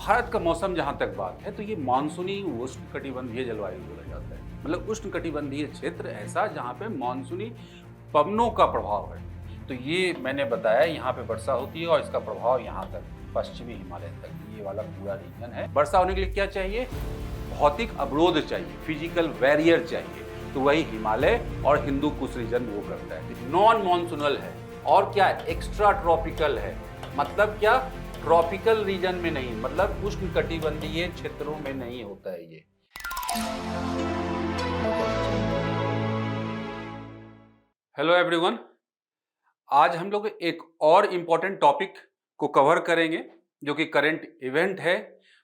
भारत का मौसम जहाँ तक बात है तो ये मानसूनी उष्णकटिबंधीय जलवायु बोला जाता है। मतलब उष्णकटिबंधीय क्षेत्र ऐसा जहाँ पे मानसूनी पवनों का प्रभाव है। तो ये मैंने बताया यहाँ पे वर्षा होती है और इसका प्रभाव यहाँ तक पश्चिमी हिमालय तक ये वाला पूरा रीजन है। वर्षा होने के लिए क्या चाहिए? भौतिक अवरोध चाहिए, फिजिकल बैरियर चाहिए। तो वही हिमालय और हिंदू कुश रीजन वो करता है। नॉन मॉनसूनल है और क्या है? एक्स्ट्रा ट्रॉपिकल है। मतलब क्या? ट्रॉपिकल रीजन में नहीं, मतलब उष्णकटिबंधीय क्षेत्रों में नहीं होता है ये। हेलो एवरीवन, आज हम लोग एक और इम्पॉर्टेंट टॉपिक को कवर करेंगे जो कि करंट इवेंट है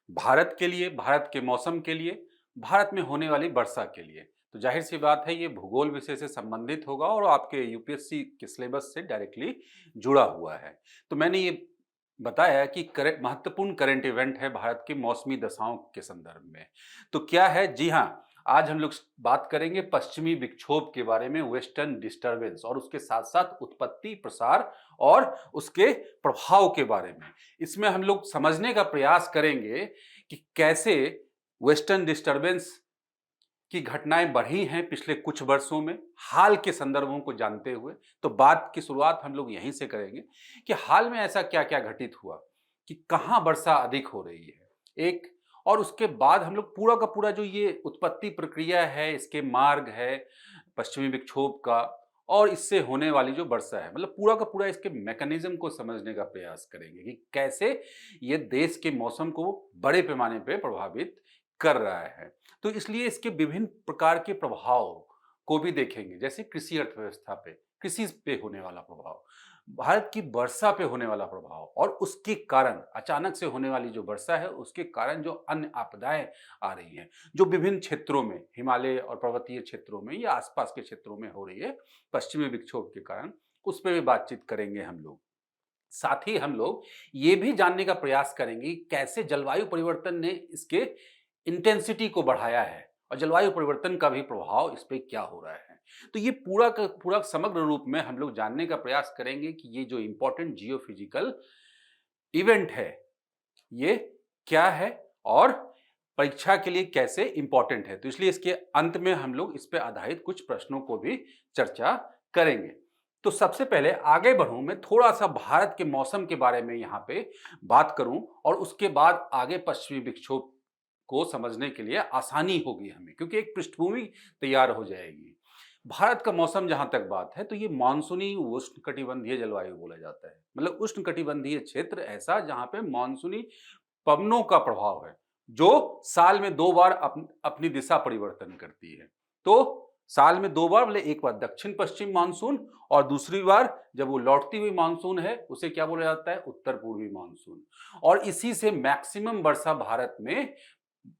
भारत के लिए, भारत के मौसम के लिए, भारत में होने वाली वर्षा के लिए। तो जाहिर सी बात है ये भूगोल विषय से संबंधित होगा और आपके यूपीएससी के सिलेबस से डायरेक्टली जुड़ा हुआ है। तो मैंने ये बताया कि करंट महत्वपूर्ण करंट इवेंट है भारत की मौसमी दशाओं के संदर्भ में। तो क्या है? जी हाँ, आज हम लोग बात करेंगे पश्चिमी विक्षोभ के बारे में, वेस्टर्न डिस्टरबेंस, और उसके साथ साथ उत्पत्ति, प्रसार और उसके प्रभाव के बारे में। इसमें हम लोग समझने का प्रयास करेंगे कि कैसे वेस्टर्न डिस्टरबेंस की घटनाएं बढ़ी हैं पिछले कुछ वर्षों में, हाल के संदर्भों को जानते हुए। तो बात की शुरुआत हम लोग यहीं से करेंगे कि हाल में ऐसा क्या क्या घटित हुआ, कि कहाँ वर्षा अधिक हो रही है एक, और उसके बाद हम लोग पूरा का पूरा जो ये उत्पत्ति प्रक्रिया है, इसके मार्ग है पश्चिमी विक्षोभ का, और इससे होने वाली जो वर्षा है, मतलब पूरा का पूरा इसके मैकेनिज्म को समझने का प्रयास करेंगे कि कैसे ये देश के मौसम को बड़े पैमाने पे प्रभावित कर रहा है। तो इसलिए इसके विभिन्न प्रकार के प्रभाव को भी देखेंगे, जैसे कृषि अर्थव्यवस्था पे, कृषि पे होने वाला प्रभाव, भारत की वर्षा पे होने वाला प्रभाव, और उसके कारण अचानक से होने वाली जो वर्षा है उसके कारण जो अन्य आपदाएं आ रही हैं, जो विभिन्न क्षेत्रों में, हिमालय और पर्वतीय क्षेत्रों में या आसपास के क्षेत्रों में हो रही है पश्चिमी विक्षोभ के कारण, उस पर भी बातचीत करेंगे हम लोग। साथ ही हम लोग ये भी जानने का प्रयास करेंगे कि कैसे जलवायु परिवर्तन ने इसके इंटेंसिटी को बढ़ाया है और जलवायु परिवर्तन का भी प्रभाव इस पे क्या हो रहा है। तो ये पूरा का पूरा समग्र रूप में हम लोग जानने का प्रयास करेंगे कि ये जो इंपॉर्टेंट जियोफिजिकल इवेंट है ये क्या है और परीक्षा के लिए कैसे इंपॉर्टेंट है। तो इसलिए इसके अंत में हम लोग इस पे आधारित कुछ प्रश्नों को भी चर्चा करेंगे। तो सबसे पहले आगे बढ़ूं, मैं थोड़ा सा भारत के मौसम के बारे में यहाँ पे बात करूं और उसके बाद आगे पश्चिमी विक्षोभ को समझने के लिए आसानी होगी हमें, क्योंकि एक पृष्ठभूमि तैयार हो जाएगी। भारत का मौसम जहां तक बात है तो ये मानसूनी उष्णकटिबंधीय जलवायु बोला जाता है। मतलब उष्णकटिबंधीय क्षेत्र ऐसा जहां पे मानसूनी पवनों का प्रभाव है, जो साल में दो बार अपनी दिशा परिवर्तन करती है। तो साल में दो बार, मतलब एक बार दक्षिण पश्चिम मानसून और दूसरी बार जब वो लौटती हुई मानसून है उसे क्या बोला जाता है? उत्तर पूर्वी मानसून। और इसी से मैक्सिमम वर्षा भारत में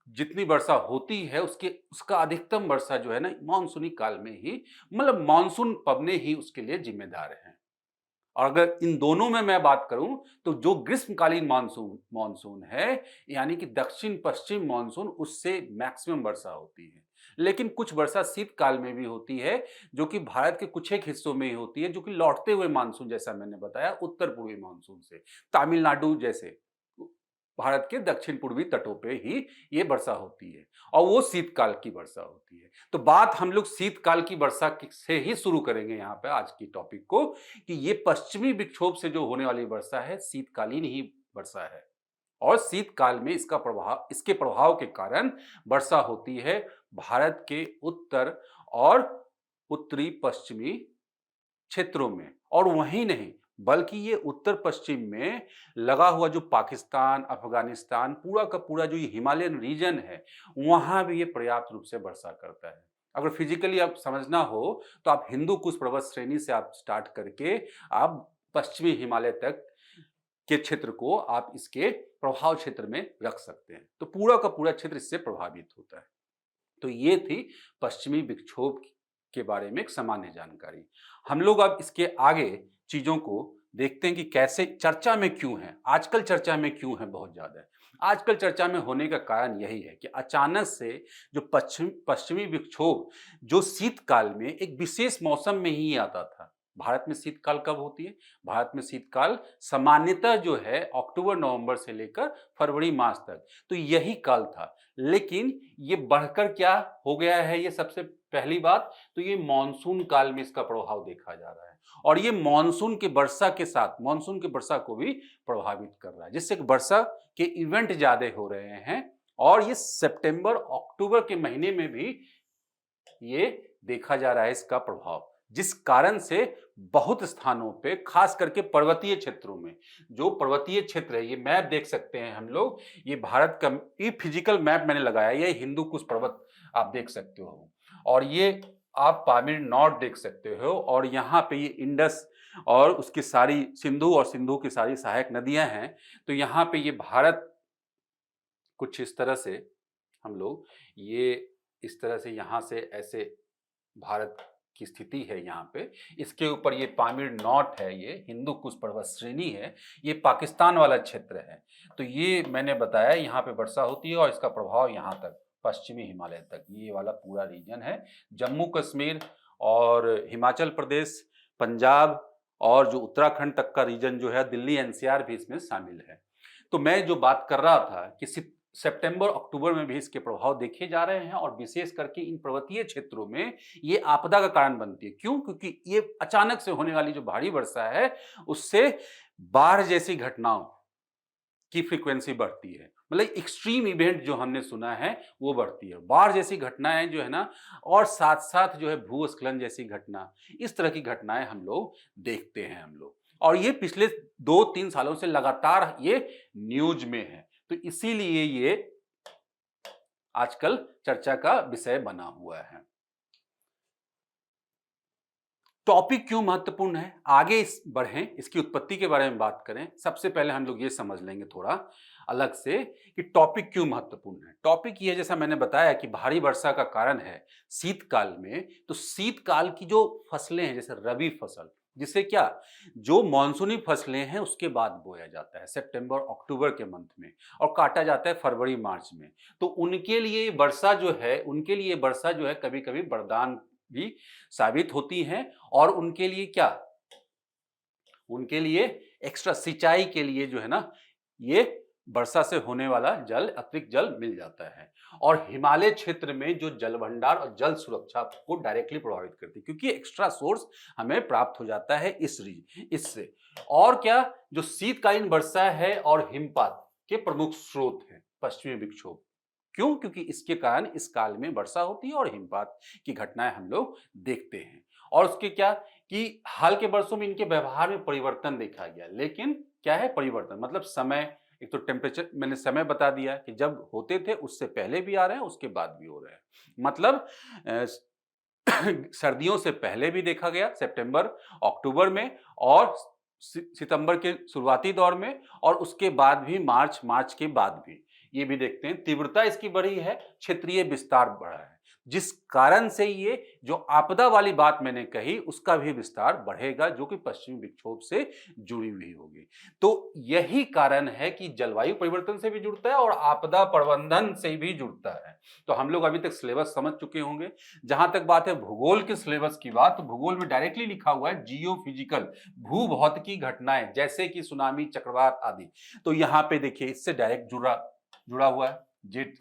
जितनी वर्षा होती है उसके उसका अधिकतम वर्षा जो है ना मानसूनी काल में ही, मतलब मानसून पवने ही उसके लिए जिम्मेदार हैं। और अगर इन दोनों में मैं बात करूं तो जो ग्रीष्मकालीन मानसून मानसून है, यानी कि दक्षिण पश्चिम मानसून, उससे मैक्सिमम वर्षा होती है। लेकिन कुछ वर्षा शीतकाल में भी होती है जो कि भारत के कुछ एक हिस्सों में ही होती है, जो कि लौटते हुए मानसून, जैसा मैंने बताया, उत्तर पूर्वी मानसून से, तमिलनाडु जैसे भारत के दक्षिण पूर्वी तटों पे ही ये वर्षा होती है और वो शीतकाल की वर्षा होती है। तो बात हम लोग शीतकाल की वर्षा से ही शुरू करेंगे यहाँ पे आज की टॉपिक को, कि ये पश्चिमी विक्षोभ से जो होने वाली वर्षा है शीतकालीन ही वर्षा है, और शीतकाल में इसका प्रभाव, इसके प्रभाव के कारण वर्षा होती है भारत के उत्तर और उत्तरी पश्चिमी क्षेत्रों में। और वहीं नहीं, बल्कि ये उत्तर पश्चिम में लगा हुआ जो पाकिस्तान, अफगानिस्तान, पूरा का पूरा जो ये हिमालयन रीजन है, वहां भी ये पर्याप्त रूप से वर्षा करता है। अगर फिजिकली आप समझना हो तो आप हिंदू कुश पर्वत श्रेणी से आप स्टार्ट करके आप पश्चिमी हिमालय तक के क्षेत्र को आप इसके प्रभाव क्षेत्र में रख सकते हैं। तो पूरा का पूरा क्षेत्र इससे प्रभावित होता है। तो ये थी पश्चिमी विक्षोभ के बारे में एक सामान्य जानकारी। हम लोग अब इसके आगे चीजों को देखते हैं कि कैसे चर्चा में क्यों है, आजकल चर्चा में क्यों है बहुत ज्यादा है। आजकल चर्चा में होने का कारण यही है कि अचानक से जो पश्चिमी विक्षोभ जो शीतकाल में एक विशेष मौसम में ही आता था, भारत में शीतकाल कब होती है? भारत में शीतकाल सामान्यतः जो है अक्टूबर नवंबर से लेकर फरवरी मार्च तक, तो यही काल था। लेकिन ये बढ़कर क्या हो गया है, ये सबसे पहली बात तो ये मानसून काल में इसका प्रभाव देखा जा रहा है और ये मानसून के वर्षा के साथ मानसून की वर्षा को भी प्रभावित कर रहा है, जिससे कि वर्षा के इवेंट ज्यादा हो रहे हैं और ये सितंबर अक्टूबर के महीने में भी ये देखा जा रहा है इसका प्रभाव, जिस कारण से बहुत स्थानों पे खास करके पर्वतीय क्षेत्रों में, जो पर्वतीय क्षेत्र है, ये मैप देख सकते हैं हम लोग, ये भारत का ये फिजिकल मैप मैंने लगाया, ये हिंदू कुश पर्वत आप देख सकते हो और ये आप पामीर नॉर्थ देख सकते हो और यहाँ पे ये इंडस और उसकी सारी सिंधु और सिंधु की सारी सहायक नदियां हैं। तो यहाँ पे ये भारत कुछ इस तरह से हम लोग ये इस तरह से यहाँ से ऐसे भारत की स्थिति है यहाँ पे, इसके ऊपर ये पामीर नॉर्थ है, ये हिंदू कुश पर्वत श्रेणी है, ये पाकिस्तान वाला क्षेत्र है। तो ये मैंने बताया यहाँ पे वर्षा होती है और इसका प्रभाव यहाँ तक पश्चिमी हिमालय तक, ये वाला पूरा रीजन है। जम्मू कश्मीर और हिमाचल प्रदेश, पंजाब और जो उत्तराखंड तक का रीजन जो है, दिल्ली एनसीआर भी इसमें शामिल है। तो मैं जो बात कर रहा था कि सितंबर अक्टूबर में भी इसके प्रभाव देखे जा रहे हैं और विशेष करके इन पर्वतीय क्षेत्रों में ये आपदा का कारण बनती है। क्यों? क्योंकि ये अचानक से होने वाली जो भारी वर्षा है उससे बाढ़ जैसी घटनाओं की फ्रीक्वेंसी बढ़ती है, मतलब एक्सट्रीम इवेंट जो हमने सुना है वो बढ़ती है, बाढ़ जैसी घटनाएं जो है ना, और साथ साथ जो है भूस्खलन जैसी घटना, इस तरह की घटनाएं हम लोग देखते हैं हम लोग, और ये पिछले 2-3 सालों से लगातार ये न्यूज में है। तो इसीलिए ये आजकल चर्चा का विषय बना हुआ है। टॉपिक क्यों महत्वपूर्ण है, आगे इस बढ़ें, इसकी उत्पत्ति के बारे में बात करें। सबसे पहले हम लोग ये समझ लेंगे थोड़ा अलग से कि टॉपिक क्यों महत्वपूर्ण है। टॉपिक ये, जैसा मैंने बताया कि भारी वर्षा का कारण है शीतकाल में, तो शीतकाल की जो फसलें हैं जैसे रबी फसल, जिसे क्या जो मानसूनी फसलें हैं उसके बाद बोया जाता है सितंबर अक्टूबर के मंथ में और काटा जाता है फरवरी मार्च में, तो उनके लिए वर्षा जो है कभी कभी वरदान भी साबित होती हैं और उनके लिए क्या, उनके लिए एक्स्ट्रा सिंचाई के लिए जो है ना, ये वर्षा से होने वाला जल, अतिरिक्त जल मिल जाता है और हिमालय क्षेत्र में जो जल भंडार और जल सुरक्षा को डायरेक्टली प्रभावित करती है, क्योंकि एक्स्ट्रा सोर्स हमें प्राप्त हो जाता है इससे। और क्या, जो शीतकालीन वर्षा है और हिमपात के प्रमुख स्रोत हैं पश्चिमी विक्षोभ। क्यों? क्योंकि इसके कारण इस काल में वर्षा होती है और हिमपात की घटनाएं हम लोग देखते हैं। और उसके क्या कि हाल के वर्षों में इनके व्यवहार में परिवर्तन देखा गया, लेकिन क्या है परिवर्तन, मतलब समय, एक तो टेम्परेचर मैंने समय बता दिया कि जब होते थे उससे पहले भी आ रहे हैं, उसके बाद भी हो रहे हैं, मतलब सर्दियों से पहले भी देखा गया सितंबर अक्टूबर में और सितंबर के शुरुआती दौर में, और उसके बाद भी मार्च के बाद भी ये भी देखते हैं। तीव्रता इसकी बढ़ी है, क्षेत्रीय विस्तार बढ़ा है, जिस कारण से ये जो आपदा वाली बात मैंने कही उसका भी विस्तार बढ़ेगा, जो कि पश्चिमी विक्षोभ से जुड़ी हुई होगी। तो यही कारण है कि जलवायु परिवर्तन से भी जुड़ता है और आपदा प्रबंधन से भी जुड़ता है। तो हम लोग अभी तक सिलेबस समझ चुके होंगे। जहां तक बात है भूगोल के सिलेबस की बात, तो भूगोल में डायरेक्टली लिखा हुआ है जियो फिजिकल, भूभौतिकी घटनाएं जैसे कि सुनामी, चक्रवात आदि। तो यहाँ पे देखिए इससे डायरेक्ट जुड़ा हुआ है जेट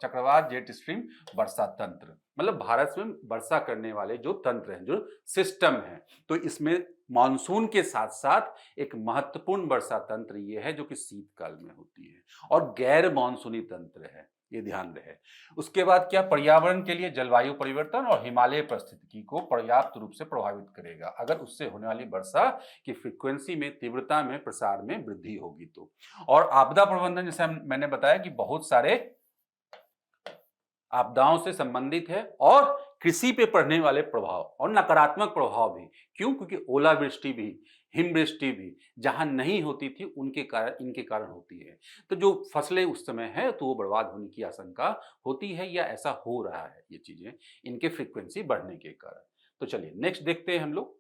चक्रवात, जेट स्ट्रीम, वर्षा तंत्र, मतलब भारत में वर्षा करने वाले जो तंत्र हैं, जो सिस्टम है, तो इसमें मानसून के साथ साथ एक महत्वपूर्ण वर्षा तंत्र ये है जो कि शीतकाल में होती है, और गैर मानसूनी तंत्र है, ये ध्यान रहे। उसके बाद क्या, पर्यावरण के लिए जलवायु परिवर्तन और हिमालय परिस्थिति को पर्याप्त रूप से प्रभावित करेगा अगर उससे होने वाली वर्षा की फ्रीक्वेंसी में, तीव्रता में, प्रसार में वृद्धि होगी तो। और आपदा प्रबंधन, जैसे मैंने बताया कि बहुत सारे आपदाओं से संबंधित है और कृषि पे पड़ने वाले प्रभाव और नकारात्मक प्रभाव भी। क्यों? क्योंकि ओलावृष्टि भी, हिमवृष्टि भी जहां नहीं होती थी उनके कारण, इनके कारण होती है। तो जो फसलें उस समय है तो वो बर्बाद होने की आशंका होती है, या ऐसा हो रहा है ये चीजें इनके फ्रीक्वेंसी बढ़ने के कारण। तो चलिए नेक्स्ट देखते हैं हम लोग।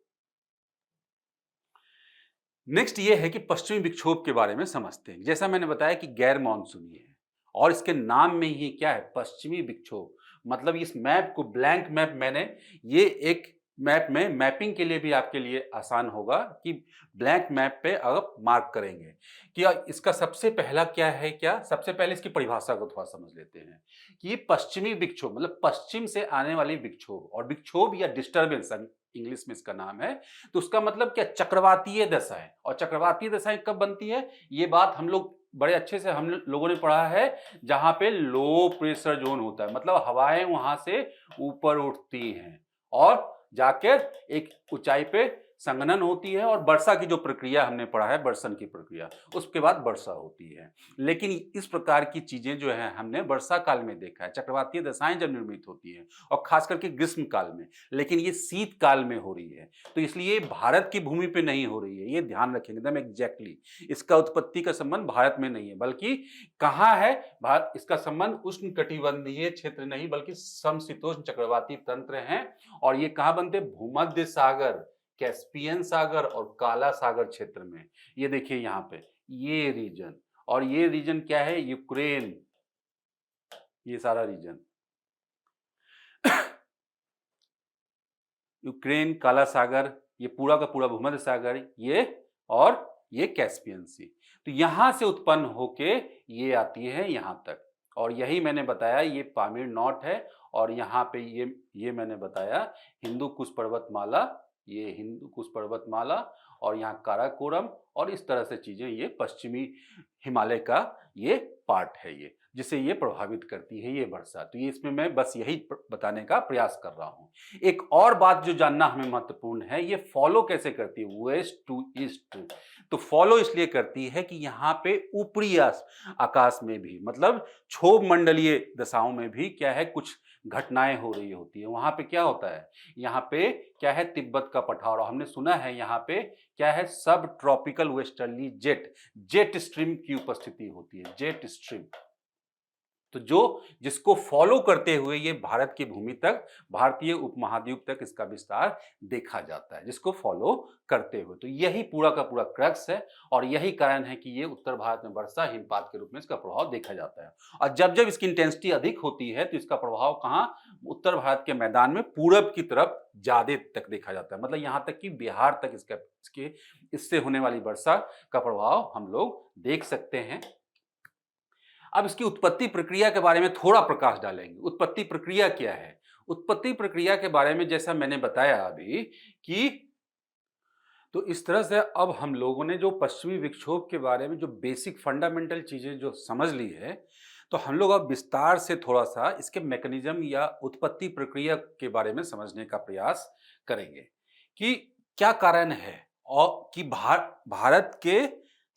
नेक्स्ट ये है कि पश्चिमी विक्षोभ के बारे में समझते हैं। जैसा मैंने बताया कि गैर मानसूनी है और इसके नाम में ही क्या है, पश्चिमी विक्षोभ। मतलब इस मैप को, ब्लैंक मैप मैंने ये एक मैप में मैपिंग के लिए भी आपके लिए आसान होगा कि ब्लैंक मैप पे आप मार्क करेंगे कि इसका सबसे पहला क्या है, क्या सबसे पहले इसकी परिभाषा को थोड़ा समझ लेते हैं कि ये पश्चिमी विक्षोभ मतलब पश्चिम से आने वाली विक्षोभ, और विक्षोभ या डिस्टर्बेंस इंग्लिश में इसका नाम है। तो उसका मतलब क्या, चक्रवातीय दशाएं। और चक्रवातीय दशाएं कब बनती है, ये बात हम लोग बड़े अच्छे से हम लोगों ने पढ़ा है, जहां पे लो प्रेशर जोन होता है, मतलब हवाएं वहां से ऊपर उठती हैं और जाकर एक ऊंचाई पे संघनन होती है, और वर्षा की जो प्रक्रिया हमने पढ़ा है, बरसन की प्रक्रिया, उसके बाद वर्षा होती है। लेकिन इस प्रकार की चीजें जो है हमने वर्षा काल में देखा है, चक्रवातीय दशाएं जब निर्मित होती हैं, और खास करके ग्रीष्म काल में। लेकिन ये शीत काल में हो रही है, तो इसलिए भारत की भूमि पे नहीं हो रही है, ये ध्यान रखेंगे एकदम एग्जैक्टली। इसका उत्पत्ति का संबंध भारत में नहीं है, बल्कि कहाँ है, भारत इसका संबंध उष्ण कटिबंधीय क्षेत्र नहीं बल्कि समशीतोष्ण चक्रवाती तंत्र है। और ये कहाँ बनते, भूमध्य सागर, कैस्पियन सागर और काला सागर क्षेत्र में। ये देखिए यहाँ पे ये रीजन, और ये रीजन क्या है, यूक्रेन, ये सारा रीजन यूक्रेन, काला सागर, ये पूरा का पूरा भूमध्य सागर, ये और ये कैस्पियन सी। तो यहां से उत्पन्न होके ये आती है यहां तक, और यही मैंने बताया ये पामीर नॉट है। और यहाँ पे ये मैंने बताया हिंदू कुश पर्वतमाला, ये हिंदू कुश पर्वतमाला, और यहाँ काराकोरम, और इस तरह से चीजें, ये पश्चिमी हिमालय का ये पार्ट है, ये जिसे ये प्रभावित करती है ये वर्षा। तो ये इसमें मैं बस यही बताने का प्रयास कर रहा हूँ। एक और बात जो जानना हमें महत्वपूर्ण है, ये फॉलो कैसे करती है वेस्ट टू ईस्ट। तो फॉलो इसलिए करती है कि यहाँ पे ऊपरी आकाश में भी, मतलब क्षोभ मंडलीय दशाओं में भी क्या है, कुछ घटनाएं हो रही होती है। वहां पे क्या होता है, यहाँ पे क्या है, तिब्बत का पठार, और हमने सुना है यहाँ पे क्या है, सब ट्रॉपिकल वेस्टर्ली जेट स्ट्रीम की उपस्थिति होती है, जेट स्ट्रीम। तो जो जिसको फॉलो करते हुए ये भारत की भूमि तक, भारतीय उपमहाद्वीप तक इसका विस्तार देखा जाता है, जिसको फॉलो करते हुए। तो यही पूरा का पूरा क्रक्स है, और यही कारण है कि ये उत्तर भारत में वर्षा हिमपात के रूप में इसका प्रभाव देखा जाता है। और जब जब इसकी इंटेंसिटी अधिक होती है तो इसका प्रभाव कहाँ, उत्तर भारत के मैदान में पूरब की तरफ ज्यादा तक देखा जाता है, मतलब यहाँ तक कि बिहार तक इसके इससे होने वाली वर्षा का प्रभाव हम लोग देख सकते हैं। अब इसकी उत्पत्ति प्रक्रिया के बारे में थोड़ा प्रकाश डालेंगे। उत्पत्ति प्रक्रिया क्या है, उत्पत्ति प्रक्रिया के बारे में जैसा मैंने बताया अभी कि, तो इस तरह से अब हम लोगों ने जो पश्चिमी विक्षोभ के बारे में जो बेसिक फंडामेंटल चीजें जो समझ ली है, तो हम लोग अब विस्तार से थोड़ा सा इसके मैकेनिज्म या उत्पत्ति प्रक्रिया के बारे में समझने का प्रयास करेंगे कि क्या कारण है, और कि भारत के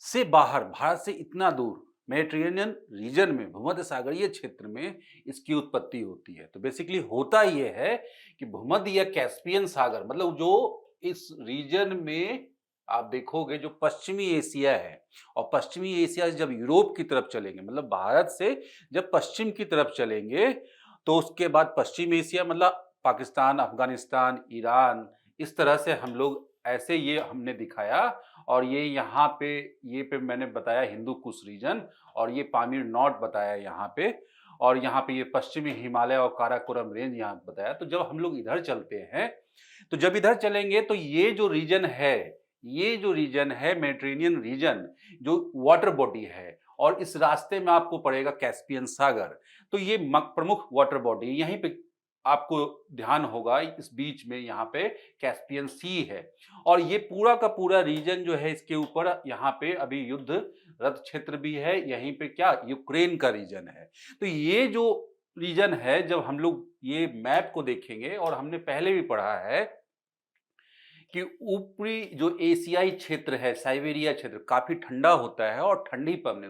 से बाहर, भारत से इतना दूर मेडिटेरेनियन रीजन में, भूमध्य सागरीय क्षेत्र में इसकी उत्पत्ति होती है। तो बेसिकली होता यह है कि भूमध्य या कैस्पियन सागर, मतलब जो इस रीजन में आप देखोगे जो पश्चिमी एशिया है, और पश्चिमी एशिया से जब यूरोप की तरफ चलेंगे, मतलब भारत से जब पश्चिम की तरफ चलेंगे, तो उसके बाद पश्चिम एशिया मतलब पाकिस्तान, अफगानिस्तान, ईरान, इस तरह से हम लोग ऐसे ये हमने दिखाया। और ये यहाँ पे, ये पे मैंने बताया हिंदू कुश रीजन, और ये पामीर नॉट बताया यहाँ पे, और यहाँ पे ये पश्चिमी हिमालय और काराकोरम रेंज यहाँ बताया। तो जब हम लोग इधर चलते हैं, तो जब इधर चलेंगे तो ये जो रीजन है, ये जो रीजन है मेडिटेरेनियन रीजन, जो वाटर बॉडी है, और इस रास्ते में आपको पड़ेगा कैस्पियन सागर। तो ये प्रमुख वाटर बॉडी यहीं पे आपको ध्यान होगा, इस बीच में यहाँ पे कैस्पियन सी है। और ये पूरा का पूरा रीजन जो है, इसके ऊपर यहाँ पे अभी युद्ध रत क्षेत्र भी है, यहीं पे क्या यूक्रेन का रीजन है। तो ये जो रीजन है, जब हम लोग ये मैप को देखेंगे, और हमने पहले भी पढ़ा है कि ऊपरी जो एशियाई क्षेत्र है, साइबेरिया क्षेत्र काफी ठंडा होता है, और ठंडी पवने,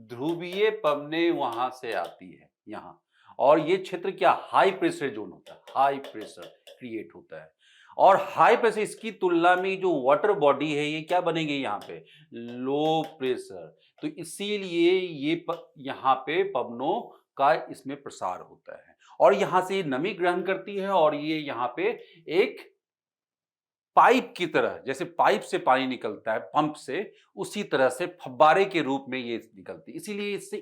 ध्रुवीय पवने वहां से आती है यहाँ। और ये क्षेत्र क्या, हाई प्रेशर जोन होता है, हाई प्रेशर क्रिएट होता है। और हाई प्रेशर इसकी तुलना में जो वाटर बॉडी है, ये क्या बनेंगे यहाँ पे, लो प्रेशर। तो इसीलिए ये यहाँ पे पवनों का इसमें प्रसार होता है, और यहां से नमी ग्रहण करती है, और ये यहाँ पे एक पाइप की तरह, जैसे पाइप से पानी निकलता है पंप से, उसी तरह से फव्वारे के रूप में ये निकलती है। इसीलिए इससे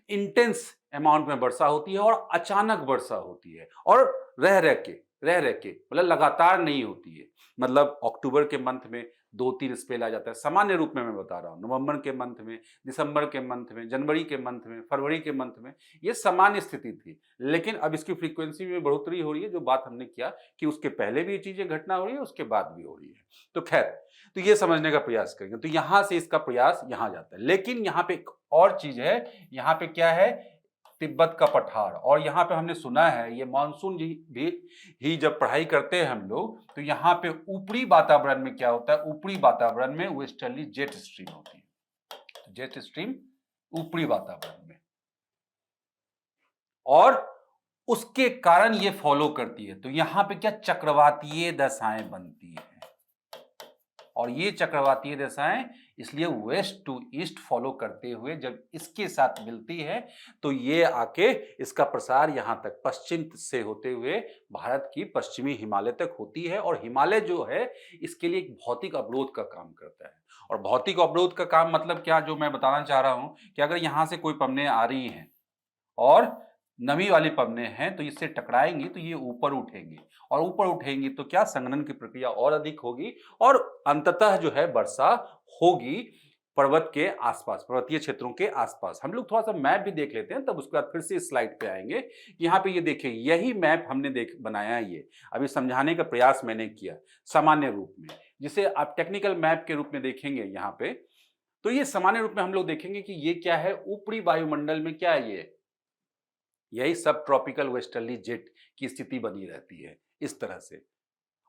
इंटेंस अमाउंट में वर्षा होती है, और अचानक वर्षा होती है, और रह रह के रह रह के, मतलब लगातार नहीं होती है। मतलब अक्टूबर के मंथ में 2-3 स्पेल आ जाता है, सामान्य रूप में मैं बता रहा हूँ। नवंबर के मंथ में, दिसंबर के मंथ में, जनवरी के मंथ में, फरवरी के मंथ में, ये सामान्य स्थिति थी। लेकिन अब इसकी फ्रीक्वेंसी में बढ़ोतरी हो रही है, जो बात हमने किया कि उसके पहले भी ये चीजें घटना हो रही है, उसके बाद भी हो रही है। तो खैर, तो ये समझने का प्रयास करेंगे। तो यहां से इसका प्रयास यहां जाता है। लेकिन यहां पे एक और चीज है, यहां पे क्या है, तिब्बत का पठार। और यहाँ पे हमने सुना है, ये मानसून भी ही जब पढ़ाई करते हैं हम लोग, तो यहाँ पे ऊपरी वातावरण में क्या होता है, ऊपरी वातावरण में वेस्टर्ली जेट स्ट्रीम होती है। तो जेट स्ट्रीम ऊपरी वातावरण में, और उसके कारण ये फॉलो करती है। तो यहां पे क्या चक्रवातीय दशाएं बनती है, और ये चक्रवातीय दशाएं इसलिए वेस्ट टू ईस्ट फॉलो करते हुए जब इसके साथ मिलती है, तो ये आके इसका प्रसार यहां तक पश्चिम से होते हुए भारत की पश्चिमी हिमालय तक होती है। और हिमालय जो है, इसके लिए एक भौतिक अवरोध का काम करता है। और भौतिक अवरोध का काम मतलब क्या, जो मैं बताना चाह रहा हूं कि अगर यहां से कोई पवने आ रही हैं और नमी वाली पवने हैं, तो इससे टकराएंगी तो ये ऊपर उठेंगी, और ऊपर उठेंगी तो क्या, संघनन की प्रक्रिया और अधिक होगी, और अंततः जो है वर्षा होगी पर्वत के आसपास, पर्वतीय क्षेत्रों के आसपास। हम लोग थोड़ा सा मैप भी देख लेते हैं, तब उसके बाद फिर से इस स्लाइड पे आएंगे। यहाँ पे ये देखिए, यही मैप हमने बनाया है। ये अभी समझाने का प्रयास मैंने किया सामान्य रूप में, जिसे आप टेक्निकल मैप के रूप में देखेंगे यहाँ पे। तो ये सामान्य रूप में हम लोग देखेंगे कि ये क्या है, ऊपरी वायुमंडल में क्या है, ये यही सब ट्रॉपिकल वेस्टर्ली जेट की स्थिति बनी रहती है इस तरह से।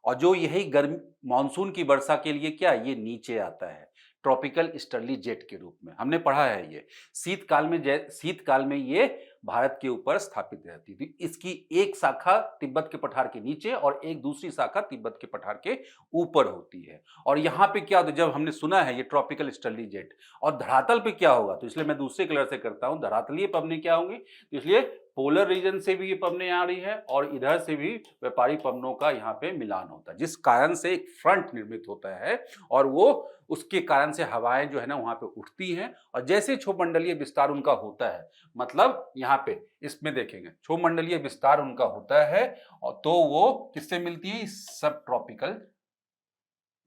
और जो यही गर्म मानसून की वर्षा के लिए क्या, ये नीचे आता है ट्रॉपिकल ईस्टर्ली जेट के रूप में। हमने पढ़ा है ये शीतकाल में ये भारत के ऊपर स्थापित रहती थी। इसकी एक शाखा तिब्बत के पठार के नीचे और एक दूसरी शाखा तिब्बत के पठार के ऊपर होती है। और यहाँ पे क्या होता है, जब हमने सुना है ये ट्रॉपिकल ईस्टर्ली जेट, और धरातल पे क्या होगा, तो इसलिए मैं दूसरे कलर से करता हूँ, धरातलीय पवनें क्या होंगी, तो इसलिए पोलर रीजन से भी ये पवनें आ रही है, और इधर से भी व्यापारी पवनों का यहाँ पे मिलान होता है, जिस कारण से एक फ्रंट निर्मित होता है, और वो उसके कारण से हवाएं जो है ना वहां पे उठती हैं। और जैसे क्षोभमंडलीय विस्तार उनका होता है, मतलब यहाँ पे इसमें देखेंगे क्षोभमंडलीय विस्तार उनका होता है, और तो वो किससे मिलती है, सब ट्रॉपिकल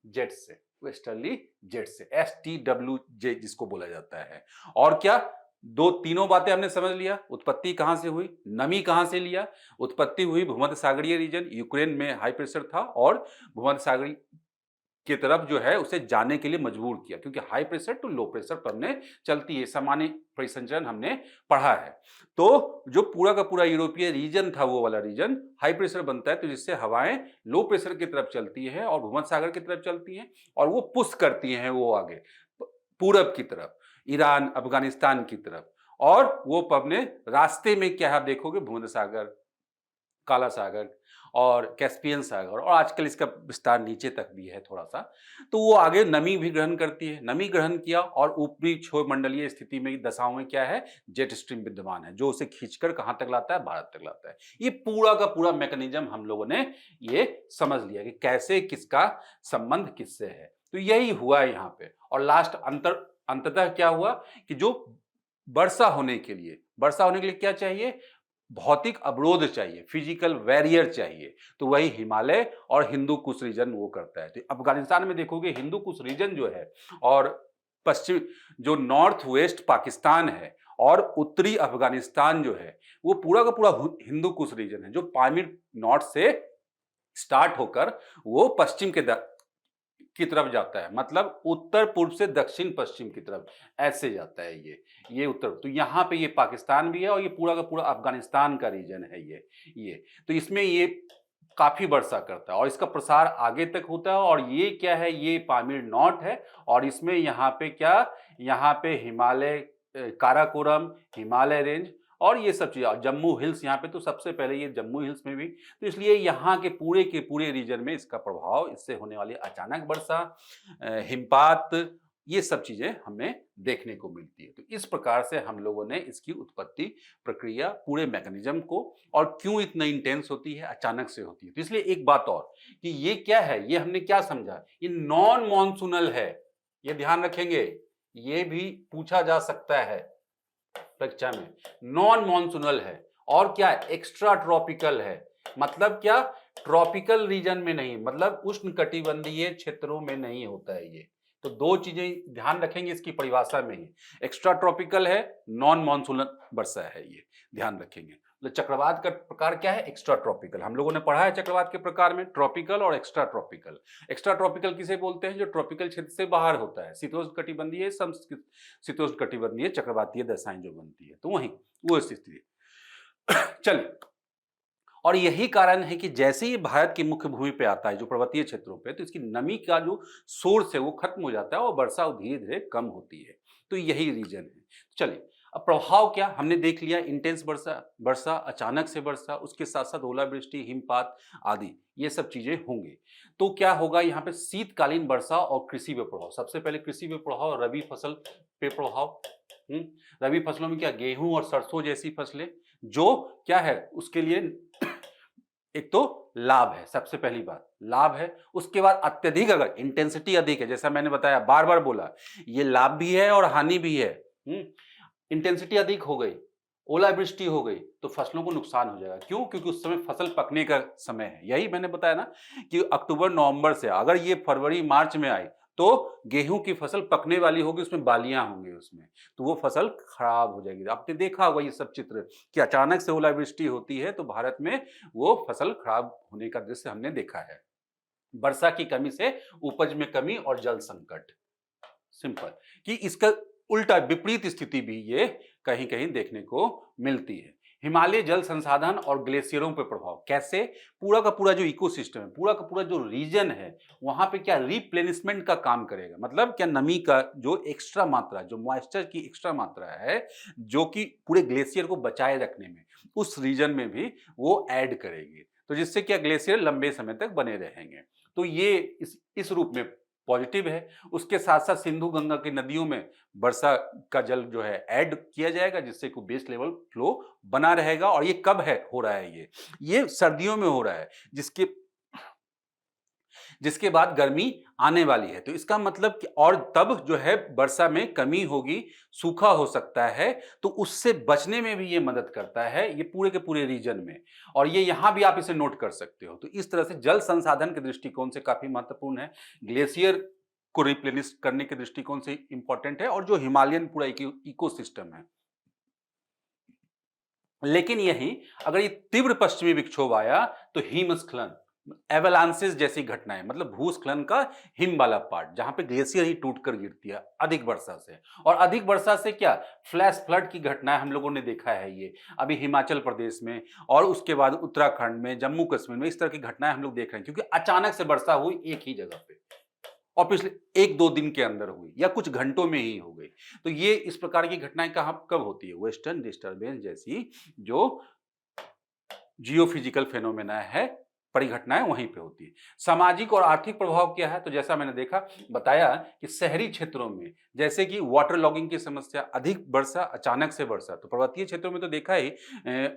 जेट से, वेस्टर्ली जेट से, STWJ जिसको बोला जाता है। और क्या, तीनों बातें हमने समझ लिया। उत्पत्ति कहां से हुई, नमी कहां से लिया, उत्पत्ति हुई भूमध्य सागरीय रीजन, यूक्रेन में हाई प्रेशर था और भूमध्य सागरीय की तरफ जो है उसे जाने के लिए मजबूर किया, क्योंकि high pressure to low pressure पवने चलती है, सामान्य परिसंचरण हमने पढ़ा है। तो जो पूरा का पूरा यूरोपीय रीजन था, वो वाला रीजन हाई प्रेशर बनता है, तो जिससे हवाएं लो प्रेशर की तरफ चलती है और भूमध्य सागर की तरफ चलती हैं, और वो पुश करती हैं वो आगे पूरब की तरफ, ईरान अफगानिस्तान की तरफ। और वो पवने रास्ते में क्या आप देखोगे, भूमध्य सागर, काला सागर और कैस्पियन सागर, और आजकल इसका विस्तार नीचे तक भी है थोड़ा सा। तो वो आगे नमी भी ग्रहण करती है, नमी ग्रहण किया, और ऊपरी क्षोभमंडलीय स्थिति में, दशाओं में क्या है, जेट स्ट्रीम विद्यमान है, जो उसे खींचकर कहां तक लाता है, भारत तक लाता है। ये पूरा का पूरा मैकेनिज्म हम लोगों ने ये समझ लिया कि कैसे किसका संबंध किससे है। तो यही हुआ यहाँ पे। और लास्ट अंततः क्या हुआ कि जो वर्षा होने के लिए क्या चाहिए, भौतिक अवरोध चाहिए, फिजिकल बैरियर चाहिए। तो वही हिमालय और हिंदू कुश रीजन वो करता है। तो अफगानिस्तान में देखोगे हिंदू कुश रीजन जो है, और पश्चिम जो नॉर्थ वेस्ट पाकिस्तान है और उत्तरी अफगानिस्तान जो है, वो पूरा का पूरा हिंदू कुश रीजन है, जो पामीर नॉर्थ से स्टार्ट होकर वो पश्चिम की तरफ जाता है, मतलब उत्तर पूर्व से दक्षिण पश्चिम की तरफ ऐसे जाता है ये उत्तर। तो यहाँ पे ये पाकिस्तान भी है, और ये पूरा का पूरा अफगानिस्तान का रीजन है ये। तो इसमें ये काफी वर्षा करता है, और इसका प्रसार आगे तक होता है। और ये क्या है, ये पामीर नॉट है, और इसमें यहाँ पे क्या, यहाँ पे हिमालय, काराकोरम, हिमालय रेंज और ये सब चीज़, जम्मू हिल्स यहाँ पे, तो सबसे पहले ये जम्मू हिल्स में भी। तो इसलिए यहाँ के पूरे रीजन में इसका प्रभाव, इससे होने वाली अचानक वर्षा, हिमपात, ये सब चीजें हमें देखने को मिलती है। तो इस प्रकार से हम लोगों ने इसकी उत्पत्ति प्रक्रिया, पूरे मैकेनिज्म को, और क्यों इतना इंटेंस होती है, अचानक से होती है। तो इसलिए एक बात और कि ये क्या है, ये हमने क्या समझा, ये नॉन मॉनसूनल है, ये ध्यान रखेंगे, ये भी पूछा जा सकता है परीक्षा में। नॉन मॉनसूनल है, और क्या, एक्स्ट्रा ट्रॉपिकल है। मतलब क्या, ट्रॉपिकल रीजन में नहीं, मतलब उष्णकटिबंधीय क्षेत्रों में नहीं होता है ये। तो दो चीजें ध्यान रखेंगे इसकी परिभाषा में ही, एक्स्ट्रा ट्रॉपिकल है, नॉन मानसूलन वर्षा है, ये ध्यान रखेंगे। तो चक्रवात का प्रकार क्या है? Extra tropical. हम लोगों ने पढ़ा है चक्रवात के प्रकार में ट्रॉपिकल और एक्स्ट्रा ट्रॉपिकल। एक्स्ट्रा ट्रॉपिकल किसे बोलते हैं? जो ट्रॉपिकल क्षेत्र से बाहर होता है, शीतोष्ण कटिबंधीय, शीतोष्ण कटिबंधीय चक्रवातीय दशाएं जो बनती है, तो वही वो स्थिति है। चलिए, और यही कारण है कि जैसे ही भारत की मुख्य भूमि पे आता है, जो पर्वतीय क्षेत्रों पे, तो इसकी नमी का जो सोर्स है वो खत्म हो जाता है और वर्षा धीरे धीरे कम होती है। तो यही रीजन है। चलिए, अब प्रभाव क्या हमने देख लिया, इंटेंस वर्षा, वर्षा अचानक से वर्षा, उसके साथ साथ ओलावृष्टि, हिमपात आदि ये सब चीजें होंगी। तो क्या होगा यहाँ पे? शीतकालीन वर्षा और कृषि पे प्रभाव। सबसे पहले कृषि पे प्रभाव, रबी फसल पे प्रभाव। रबी फसलों में क्या? गेहूं और सरसों जैसी फसलें, जो क्या है उसके लिए एक तो लाभ है, सबसे पहली बात लाभ है। उसके बाद अत्यधिक, अगर इंटेंसिटी अधिक है, जैसा मैंने बताया, बार बार बोला, ये लाभ भी है और हानि भी है। इंटेंसिटी अधिक हो गई, ओलावृष्टि हो गई, तो फसलों को नुकसान हो जाएगा। क्यों? क्योंकि उस समय फसल पकने का समय है। यही मैंने बताया ना कि अक्टूबर नवंबर से, अगर ये फरवरी मार्च में आई तो गेहूं की फसल पकने वाली होगी, उसमें बालियां होंगी उसमें, तो वो फसल खराब हो जाएगी। आपने देखा होगा ये सब चित्र कि अचानक से ओलावृष्टि होती है तो भारत में वो फसल खराब होने का दृश्य हमने देखा है। वर्षा की कमी से उपज में कमी और जल संकट, सिंपल। कि इसका उल्टा विपरीत स्थिति भी ये कहीं कहीं देखने को मिलती है। हिमालय जल संसाधन और ग्लेशियरों पर प्रभाव कैसे? पूरा का पूरा जो इकोसिस्टम है, पूरा का पूरा जो रीजन है, वहां पे क्या रिप्लेनिशमेंट का काम करेगा। मतलब क्या? नमी का जो एक्स्ट्रा मात्रा, जो मॉइस्चर की एक्स्ट्रा मात्रा है, जो कि पूरे ग्लेशियर को बचाए रखने में उस रीजन में भी वो ऐड करेगी, तो जिससे क्या ग्लेशियर लंबे समय तक बने रहेंगे। तो ये इस रूप में पॉजिटिव है। उसके साथ साथ सिंधु गंगा की नदियों में वर्षा का जल जो है ऐड किया जाएगा, जिससे कि बेस लेवल फ्लो बना रहेगा। और ये कब है हो रहा है? ये सर्दियों में हो रहा है, जिसके बाद गर्मी आने वाली है। तो इसका मतलब कि और तब जो है वर्षा में कमी होगी, सूखा हो सकता है, तो उससे बचने में भी ये मदद करता है, ये पूरे के पूरे रीजन में। और ये यहां भी आप इसे नोट कर सकते हो। तो इस तरह से जल संसाधन के दृष्टिकोण से काफी महत्वपूर्ण है, ग्लेशियर को रिप्लेनिश करने के दृष्टिकोण से इंपॉर्टेंट है, और जो हिमालयन पूरा इकोसिस्टम है। लेकिन यही अगर ये तीव्र पश्चिमी विक्षोभ आया तो हिमस्खलन, एवलांसेस जैसी घटनाएं, मतलब भूस्खलन का हिम वाला पार्ट, जहां पे ग्लेशियर ही टूट कर गिरती है अधिक वर्षा से। और अधिक वर्षा से क्या? फ्लैश फ्लड की घटनाएं हम लोगों ने देखा है ये अभी हिमाचल प्रदेश में, और उसके बाद उत्तराखंड में, जम्मू कश्मीर में, इस तरह की घटनाएं हम लोग देख रहे हैं, क्योंकि अचानक से वर्षा हुई एक ही जगह पे और पिछले एक दो दिन के अंदर हुई या कुछ घंटों में ही हो गई। तो ये इस प्रकार की घटनाएं कहां कब होती है? वेस्टर्न डिस्टर्बेंस जैसी जो जियोफिजिकल फेनोमेना है, परिघटनाएं वहीं पे होती है। सामाजिक और आर्थिक प्रभाव क्या है? तो जैसा मैंने देखा बताया कि शहरी क्षेत्रों में जैसे कि वाटर लॉगिंग की समस्या, अधिक वर्षा, अचानक से वर्षा, तो पर्वतीय क्षेत्रों में तो देखा ही,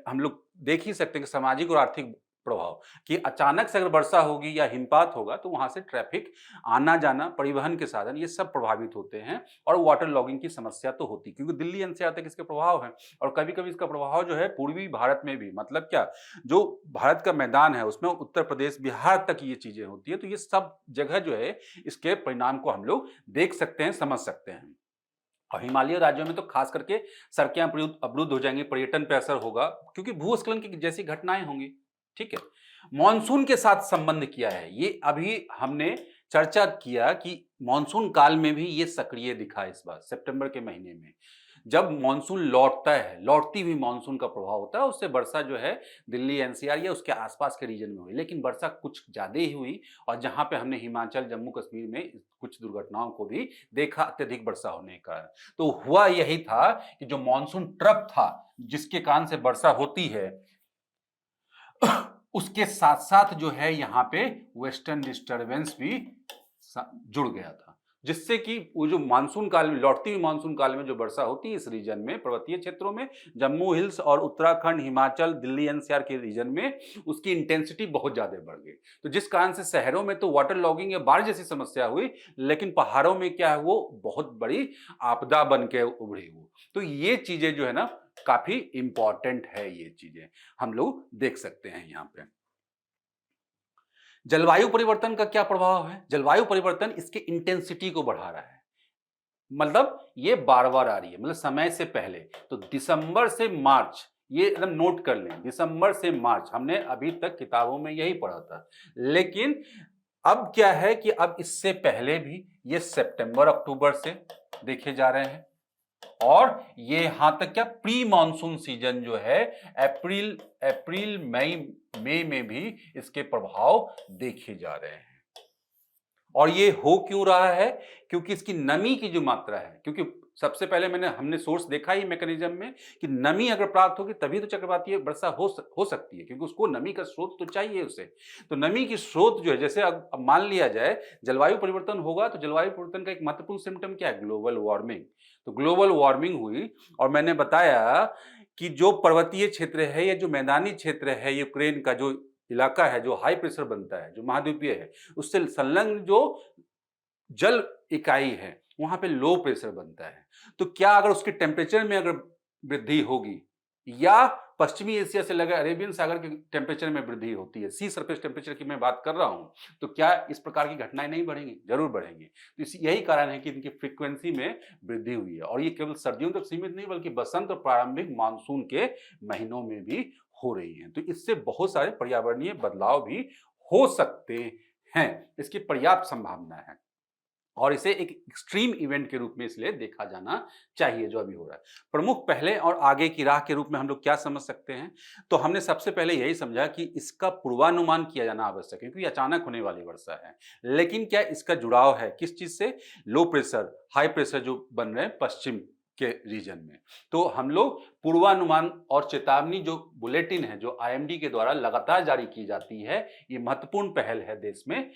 हम लोग देख ही सकते हैं कि सामाजिक और आर्थिक प्रभाव कि अचानक से अगर वर्षा होगी या हिमपात होगा तो वहां से ट्रैफिक, आना जाना, परिवहन के साधन, ये सब प्रभावित होते हैं। और वाटर लॉगिंग की समस्या तो होती, क्योंकि दिल्ली एनसीआर तक इसके प्रभाव है। और कभी कभी इसका प्रभाव जो है पूर्वी भारत में भी, मतलब क्या, जो भारत का मैदान है उसमें उत्तर प्रदेश, बिहार तक ये चीजें होती है। तो ये सब जगह जो है इसके परिणाम को हम लोग देख सकते हैं, समझ सकते हैं। और हिमालयी राज्यों में तो खास करके सड़कें अवरुद्ध हो जाएंगी, पर्यटन पे असर होगा, क्योंकि भूस्खलन की जैसी घटनाएं होंगी। ठीक है, मॉनसून के साथ संबंध किया है, ये अभी हमने चर्चा किया कि मॉनसून काल में भी ये सक्रिय दिखा इस बार सितंबर के महीने में। जब मॉनसून लौटता है, लौटती हुई मॉनसून का प्रभाव होता है, उससे वर्षा जो है दिल्ली एनसीआर या उसके आसपास के रीजन में हुई, लेकिन वर्षा कुछ ज्यादा ही हुई। और जहां पे हमने हिमाचल, जम्मू कश्मीर में कुछ दुर्घटनाओं को भी देखा अत्यधिक वर्षा होने के कारण। तो हुआ यही था कि जो मॉनसून ट्रफ था, जिसके कारण से वर्षा होती है, उसके साथ साथ जो है यहाँ पे वेस्टर्न डिस्टरबेंस भी जुड़ गया था, जिससे कि वो जो मानसून काल में, लौटती हुई मानसून काल में जो वर्षा होती है इस रीजन में, पर्वतीय क्षेत्रों में, जम्मू हिल्स और उत्तराखंड, हिमाचल, दिल्ली एनसीआर के रीजन में, उसकी इंटेंसिटी बहुत ज्यादा बढ़ गई। तो जिस कारण से शहरों में तो वाटर लॉगिंग या बाढ़ जैसी समस्या हुई, लेकिन पहाड़ों में क्या है, वो बहुत बड़ी आपदा बन के उभरी वो। तो ये चीजें जो है ना काफी इंपॉर्टेंट है, ये चीजें हम लोग देख सकते हैं यहाँ पे। जलवायु परिवर्तन का क्या प्रभाव है? जलवायु परिवर्तन इसके इंटेंसिटी को बढ़ा रहा है, मतलब ये बार-बार आ रही है, मतलब समय से पहले। तो दिसंबर से मार्च, ये एकदम नोट कर लें, दिसंबर से मार्च हमने अभी तक किताबों में यही पढ़ा था। लेकिन अब क्या है कि अब इससे पहले भी ये सितंबर अक्टूबर से देखे जा रहे हैं, और ये यहां तक क्या प्री मॉनसून सीजन जो है अप्रैल मई में भी इसके प्रभाव देखे जा रहे हैं। और ये हो क्यों रहा है? क्योंकि इसकी नमी की जो मात्रा है, क्योंकि सबसे पहले हमने सोर्स देखा ही मैकेनिज्म में कि नमी अगर प्राप्त होगी तभी तो चक्रवातीय वर्षा हो सकती है, क्योंकि उसको नमी का स्रोत तो चाहिए उसे। तो नमी की स्रोत जो है, जैसे अब मान लिया जाए जलवायु परिवर्तन होगा, तो जलवायु परिवर्तन का एक महत्वपूर्ण सिम्टम क्या है? Global warming. तो ग्लोबल वार्मिंग हुई, और मैंने बताया कि जो पर्वतीय क्षेत्र है या जो मैदानी क्षेत्र है, यूक्रेन का जो इलाका है, जो हाई प्रेशर बनता है, जो महाद्वीपीय है, उससे संलग्न जो जल इकाई है, वहां पे लो प्रेशर बनता है। तो क्या अगर उसके टेम्परेचर में अगर वृद्धि होगी, या पश्चिमी एशिया से लगे अरेबियन सागर के टेम्परेचर में वृद्धि होती है, सी सरफेस टेम्परेचर की मैं बात कर रहा हूं, तो क्या इस प्रकार की घटनाएं नहीं बढ़ेंगी? जरूर बढ़ेंगी। तो यही कारण है कि इनकी फ्रीक्वेंसी में वृद्धि हुई है, और ये केवल सर्दियों तक सीमित नहीं, बल्कि बसंत और प्रारंभिक मानसून के महीनों में भी हो रही है। तो इससे बहुत सारे पर्यावरणीय बदलाव भी हो सकते हैं, इसकी पर्याप्त संभावना है, और इसे एक एक्सट्रीम इवेंट के रूप में इसलिए देखा जाना चाहिए जो अभी हो रहा है। प्रमुख पहले और आगे की राह के रूप में हम लोग क्या समझ सकते हैं? तो हमने सबसे पहले यही समझा कि इसका पूर्वानुमान किया जाना आवश्यक है, क्योंकि अचानक होने वाली वर्षा है। लेकिन क्या इसका जुड़ाव है किस चीज से? लो प्रेशर, हाई प्रेशर जो बन रहे हैं पश्चिम के रीजन में। तो हम लोग पूर्वानुमान और चेतावनी जो बुलेटिन है, जो आईएमडी के द्वारा लगातार जारी की जाती है, ये महत्वपूर्ण पहल है देश में।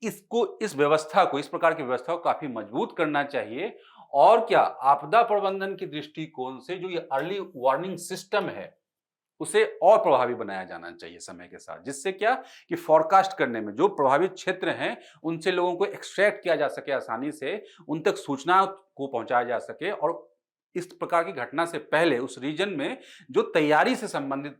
इसको, इस व्यवस्था को, इस प्रकार की व्यवस्था को काफी मजबूत करना चाहिए। और क्या, आपदा प्रबंधन की दृष्टिकोण से जो ये अर्ली वार्निंग सिस्टम है, उसे और प्रभावी बनाया जाना चाहिए समय के साथ, जिससे क्या कि फोरकास्ट करने में जो प्रभावित क्षेत्र हैं, उनसे लोगों को एक्सट्रैक्ट किया जा सके आसानी से, उन तक सूचना को पहुंचाया जा सके, और इस प्रकार की घटना से पहले उस रीजन में जो तैयारी से संबंधित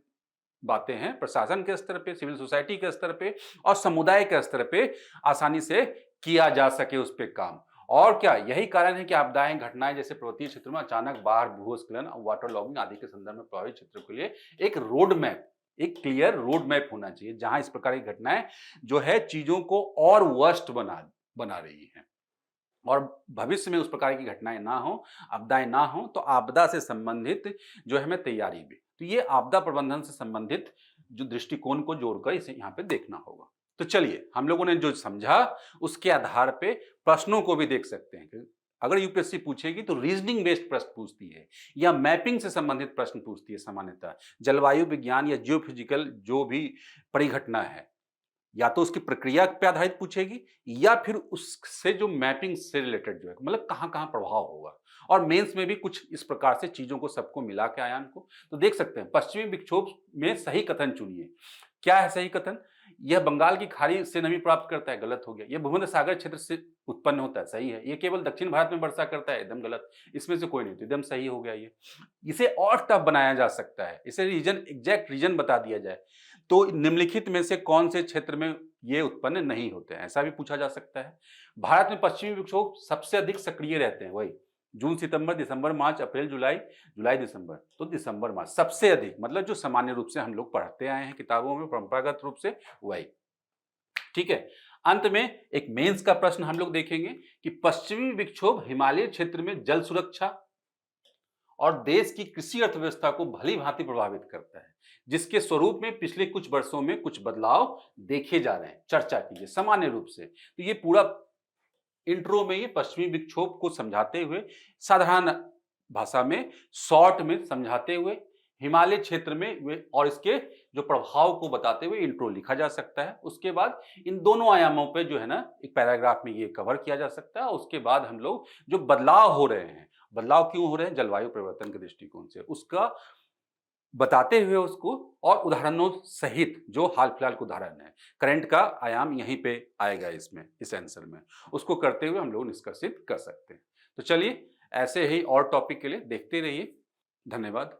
बातें हैं, प्रशासन के स्तर पे, सिविल सोसाइटी के स्तर पे और समुदाय के स्तर पे आसानी से किया जा सके उस पे काम। और क्या, यही कारण है कि आपदाएं, घटनाएं जैसे पर्वतीय क्षेत्रों में अचानक बाढ़, भूस्खलन, वाटर लॉगिंग आदि के संदर्भ में प्रभावित क्षेत्रों के लिए एक रोड मैप, एक क्लियर रोड मैप होना चाहिए, जहां इस प्रकार की घटनाएं जो है चीजों को और वर्स्ट बना रही है, और भविष्य में उस प्रकार की घटनाएं ना हो, आपदाएं ना हो, तो आपदा से संबंधित जो है हमें तैयारी भी। तो ये आपदा प्रबंधन से संबंधित जो दृष्टिकोण को जोड़कर इसे यहाँ पे देखना होगा। तो चलिए, हम लोगों ने जो समझा उसके आधार पे प्रश्नों को भी देख सकते हैं कि अगर यूपीएससी पूछेगी तो रीजनिंग बेस्ड प्रश्न पूछती है, या मैपिंग से संबंधित प्रश्न पूछती है सामान्यतः। जलवायु विज्ञान या जियोफिजिकल जो भी परिघटना है, या तो उसकी प्रक्रिया पे आधारित पूछेगी, या फिर उससे जो मैपिंग से रिलेटेड जो है, मतलब कहां कहां प्रभाव होगा। और मेंस में भी कुछ इस प्रकार से चीजों को सबको मिला के आयाम को तो देख सकते हैं। पश्चिमी विक्षोभ में सही कथन चुनिए। क्या है सही कथन? यह बंगाल की खाड़ी से नमी प्राप्त करता है, गलत हो गया। यह भूमध्य सागर क्षेत्र से उत्पन्न होता है, सही है। यह केवल दक्षिण भारत में वर्षा करता है, एकदम गलत। इसमें से कोई नहीं, तो एकदम सही हो गया ये। इसे और टफ बनाया जा सकता है, इसे रीजन, एग्जैक्ट रीजन बता दिया जाए, तो निम्नलिखित में से कौन से क्षेत्र में ये उत्पन्न नहीं होते हैं, ऐसा भी पूछा जा सकता है। भारत में पश्चिमी विक्षोभ सबसे अधिक सक्रिय रहते हैं, वही जून सितंबर दिसंबर मार्च अप्रैल जुलाई, जुलाई दिसंबर, तो दिसंबर मार्च सबसे अधिक, मतलब जो सामान्य रूप से हम लोग पढ़ते आए हैं किताबों में परंपरागत रूप से, वही। ठीक है। अंत में एक मेंस का प्रश्न हम लोग देखेंगे कि पश्चिमी विक्षोभ हिमालय क्षेत्र में जल सुरक्षा और देश की कृषि अर्थव्यवस्था को भली भांति प्रभावित करता है, जिसके स्वरूप में पिछले कुछ वर्षों में कुछ बदलाव देखे जा रहे हैं। चर्चा कीजिए सामान्य रूप से। तो ये पूरा इंट्रो में ये पश्चिमी विक्षोभ को समझाते हुए, साधारण भाषा में, शॉर्ट में समझाते हुए, हिमालय क्षेत्र में और इसके जो प्रभाव को बताते हुए इंट्रो लिखा जा सकता है। उसके बाद इन दोनों आयामों पे जो है ना, एक पैराग्राफ में ये कवर किया जा सकता है। उसके बाद हम लोग जो बदलाव हो रहे हैं, बदलाव क्यों हो रहे हैं जलवायु परिवर्तन के दृष्टिकोण से, उसका बताते हुए उसको, और उदाहरणों सहित, जो हाल फिलहाल के उदाहरण है, करंट का आयाम यहीं पे आएगा इसमें, इस आंसर में, उसको करते हुए हम लोग निष्कर्षित कर सकते हैं। तो चलिए, ऐसे ही और टॉपिक के लिए देखते रहिए। धन्यवाद।